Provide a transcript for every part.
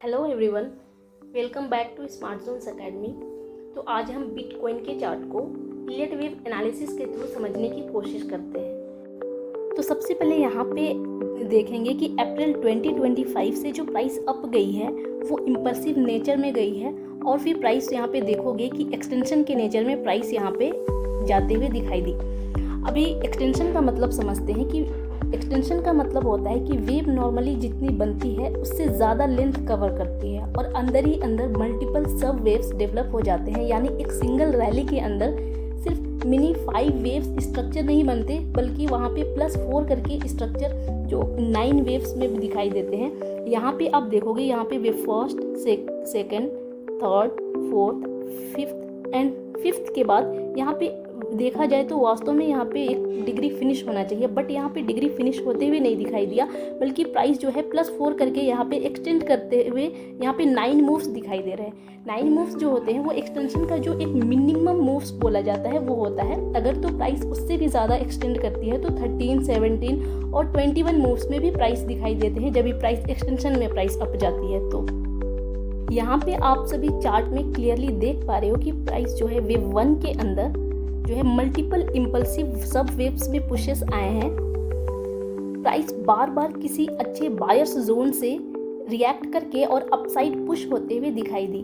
Hello everyone, welcome back to smart zones academy. तो आज हम बिटकॉइन के चार्ट को इलियट वेव एनालिसिस के थ्रू समझने की कोशिश करते हैं। तो सबसे पहले यहाँ पे देखेंगे कि अप्रैल 2025 से जो प्राइस अप गई है वो इम्पल्सिव नेचर में गई है, और फिर प्राइस यहाँ पे देखोगे कि एक्सटेंशन के नेचर में प्राइस यहाँ पे जाते हुए दिखाई दी। अभी एक्सटेंशन का मतलब समझते हैं कि एक्सटेंशन का मतलब होता है कि वेव नॉर्मली जितनी बनती है उससे ज़्यादा लेंथ कवर करती है और अंदर ही अंदर मल्टीपल सब वेव्स डेवलप हो जाते हैं। यानी एक सिंगल रैली के अंदर सिर्फ मिनी 5 वेव्स स्ट्रक्चर नहीं बनते, बल्कि वहाँ पे +4 करके स्ट्रक्चर जो 9 वेव्स में भी दिखाई देते हैं। यहाँ पे आप देखोगे, यहाँ पे wave first, second, third, fourth, fifth and fifth के बाद यहाँ पे देखा जाए तो वास्तव में यहाँ पे एक डिग्री फिनिश होना चाहिए, बट यहाँ पे डिग्री फिनिश होते हुए नहीं दिखाई दिया, बल्कि प्राइस जो है +4 करके यहाँ पे एक्सटेंड करते हुए यहाँ पे 9 मूव्स दिखाई दे रहे हैं। 9 मूव्स जो होते हैं वो एक्सटेंशन का जो एक मिनिमम मूव्स बोला जाता है वो होता है। अगर तो प्राइस उससे भी ज़्यादा एक्सटेंड करती है तो 13, 17 और 21 मूव्स में भी प्राइस दिखाई देते हैं, जब भी प्राइस एक्सटेंशन में प्राइस अप जाती है। तो यहाँ पे आप सभी चार्ट में क्लियरली देख पा रहे हो कि प्राइस जो है वेव 1 के अंदर जो है मल्टीपल इम्पल्सिव सब वेव्स में पुशेस आए हैं। प्राइस बार बार किसी अच्छे बायर्स जोन से रिएक्ट करके और अपसाइड पुश होते हुए दिखाई दी।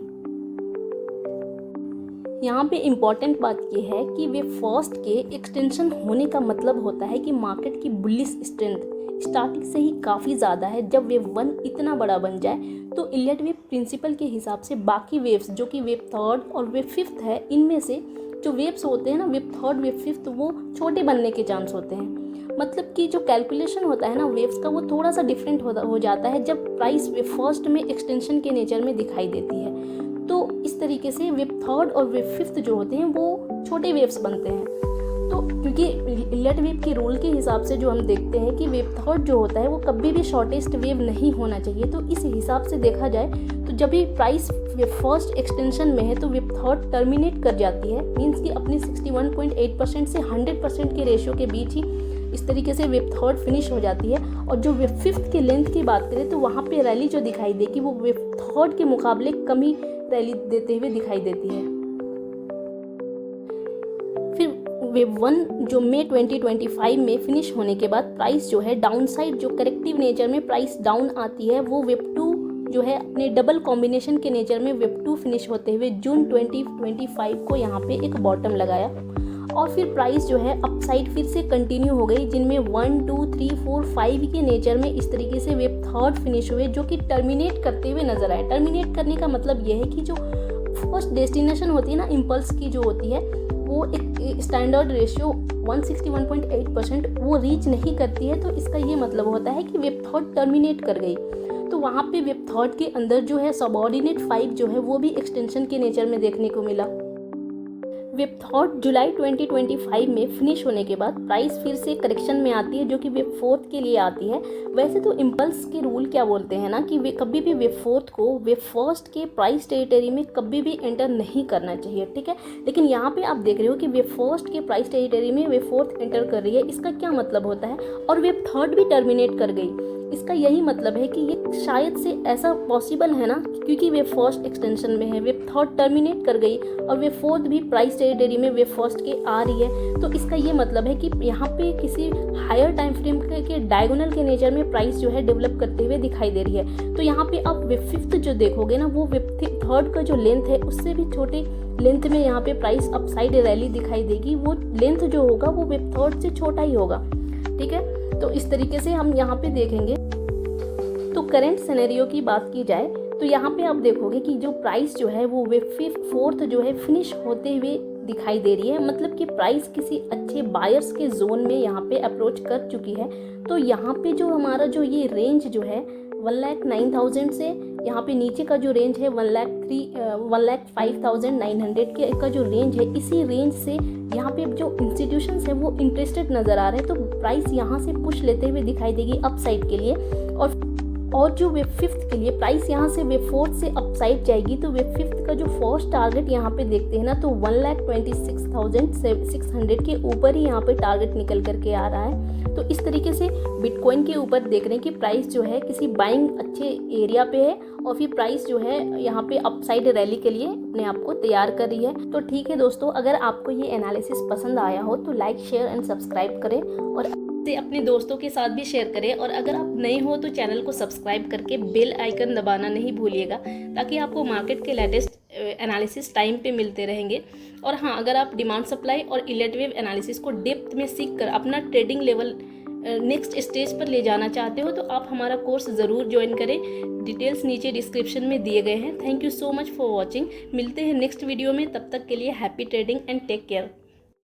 यहाँ पे इम्पॉर्टेंट बात यह है कि वे फर्स्ट के एक्सटेंशन होने का मतलब होता है कि मार्केट की बुलिश स्ट्रेंथ स्टार्टिंग से ही काफ़ी ज़्यादा है। जब वेव 1 इतना बड़ा बन जाए तो इलियट वेव प्रिंसिपल के हिसाब से बाकी वेव्स जो कि वेव थर्ड और वेव फिफ्थ है, इनमें से जो वेव्स होते हैं ना, वेव थर्ड, वेव फिफ्थ, वो छोटे बनने के चांस होते हैं। मतलब कि जो कैलकुलेशन होता है ना वेव्स का, वो थोड़ा सा डिफरेंट हो जाता है जब प्राइस वेव फर्स्ट में एक्सटेंशन के नेचर में दिखाई देती है। तो इस तरीके से वेव थर्ड और वेव फिफ्थ जो होते हैं वो छोटे वेव्स बनते हैं। तो क्योंकि इलियट वेव के रूल के हिसाब से जो हम देखते हैं कि वेव थर्ड जो होता है वो कभी भी शॉर्टेस्ट वेव नहीं होना चाहिए। तो इस हिसाब से देखा जाए तो जब भी प्राइस वेव फर्स्ट एक्सटेंशन में है तो वेव थर्ड टर्मिनेट कर जाती है, मीन्स कि अपनी 61.8% से 100% के रेशियो के बीच ही इस तरीके से वेव थर्ड फिनिश हो जाती है। और जो वेव फिफ्थ के लेंथ की बात करें तो वहाँ पे रैली जो दिखाई दे कि वो वेव थर्ड के मुकाबले कम ही रैली देते हुए दिखाई देती है। फिर वेव 1 जो मई 2025 में फिनिश होने के बाद प्राइस जो है डाउन साइड जो करेक्टिव नेचर में प्राइस डाउन आती है, वो वेव 2 जो है अपने डबल कॉम्बिनेशन के नेचर में वेव 2 फिनिश होते हुए जून 2025 को यहाँ पे एक बॉटम लगाया। और फिर प्राइस जो है अपसाइड फिर से कंटिन्यू हो गई, जिनमें 1, 2, 3, 4, 5 के नेचर में इस तरीके से वेव थर्ड फिनिश हुए, जो कि टर्मिनेट करते हुए नजर आए। टर्मिनेट करने का मतलब यह है कि जो फर्स्ट डेस्टिनेशन होती है ना इम्पल्स की जो होती है, वो एक स्टैंडर्ड रेशियो 161.8% वो रीच नहीं करती है। तो इसका ये मतलब होता है कि वेव थर्ड टर्मिनेट कर गई। तो वहाँ पे वेव थर्ड के अंदर जो है सबऑर्डिनेट 5 जो है वो भी एक्सटेंशन के नेचर में देखने को मिला। वेव थर्ड जुलाई 2025 में फिनिश होने के बाद प्राइस फिर से करेक्शन में आती है, जो कि वेव फोर्थ के लिए आती है। वैसे तो इम्पल्स के रूल क्या बोलते हैं ना कि वे कभी भी वेव फोर्थ को वेव फर्स्ट के प्राइस टेरिटरी में कभी भी एंटर नहीं करना चाहिए, ठीक है। लेकिन यहाँ पे आप देख रहे हो कि वेव फर्स्ट के प्राइस टेरिटरी में वेव फोर्थ एंटर कर रही है। इसका क्या मतलब होता है? और वेव थर्ड भी टर्मिनेट कर गई। इसका यही मतलब है कि ये शायद से ऐसा पॉसिबल है ना, क्योंकि वेव फर्स्ट एक्सटेंशन में है, वेव थर्ड टर्मिनेट कर गई और वेव फोर्थ भी प्राइस टेरिटरी में वेव फर्स्ट के आ रही है। तो इसका ये मतलब है कि यहाँ पे किसी हायर टाइम फ्रेम के डायगोनल के नेचर में प्राइस जो है डेवलप करते हुए दिखाई दे रही है। तो यहाँ पे आप वेव फिफ्थ जो देखोगे ना, वो वेव थर्ड का जो लेंथ है उससे भी छोटे लेंथ में यहाँ पे प्राइस अपसाइड रैली दिखाई देगी। वो लेंथ जो होगा वो वेव थर्ड से छोटा ही होगा, ठीक है। तो इस तरीके से हम यहाँ पे देखेंगे। तो करंट सिनेरियो की बात की जाए तो यहाँ पे आप देखोगे कि जो प्राइस जो है वो वेव फोर्थ जो है फिनिश होते हुए दिखाई दे रही है। मतलब कि प्राइस किसी अच्छे बायर्स के जोन में यहाँ पे अप्रोच कर चुकी है। तो यहाँ पे जो हमारा जो ये रेंज जो है 1,09,000 से यहाँ पे नीचे का जो रेंज है 1,05,900 के का जो रेंज है, इसी रेंज से यहाँ पे जो इंस्टीट्यूशंस है वो इंटरेस्टेड नज़र आ रहे हैं। तो प्राइस यहाँ से पुश लेते हुए दिखाई देगी अपसाइड के लिए। और जो वेव फिफ्थ के लिए प्राइस यहाँ से वेव फोर्थ से अपसाइड जाएगी। तो वेव फिफ्थ का जो फर्स्ट टारगेट यहाँ पे देखते हैं ना, तो 1,26,600 के ऊपर ही यहाँ पे टारगेट निकल करके आ रहा है। तो इस तरीके से बिटकॉइन के ऊपर देख रहे हैं कि प्राइस जो है किसी बाइंग अच्छे एरिया पे है और फिर प्राइस जो है यहाँ पे अपसाइड रैली के लिए अपने आप को तैयार कर रही है। तो ठीक है दोस्तों, अगर आपको ये एनालिसिस पसंद आया हो तो लाइक, शेयर एंड सब्सक्राइब करें और अपने दोस्तों के साथ भी शेयर करें। और अगर आप नए हो तो चैनल को सब्सक्राइब करके बेल आइकन दबाना नहीं भूलिएगा, ताकि आपको मार्केट के लेटेस्ट एनालिसिस टाइम पे मिलते रहेंगे। और हाँ, अगर आप डिमांड सप्लाई और इलेट वेव एनालिसिस को डेप्थ में सीख कर अपना ट्रेडिंग लेवल नेक्स्ट स्टेज पर ले जाना चाहते हो तो आप हमारा कोर्स ज़रूर ज्वाइन करें। डिटेल्स नीचे डिस्क्रिप्शन में दिए गए हैं। Thank you so much for watching. मिलते हैं नेक्स्ट वीडियो में, तब तक के लिए happy trading and take care.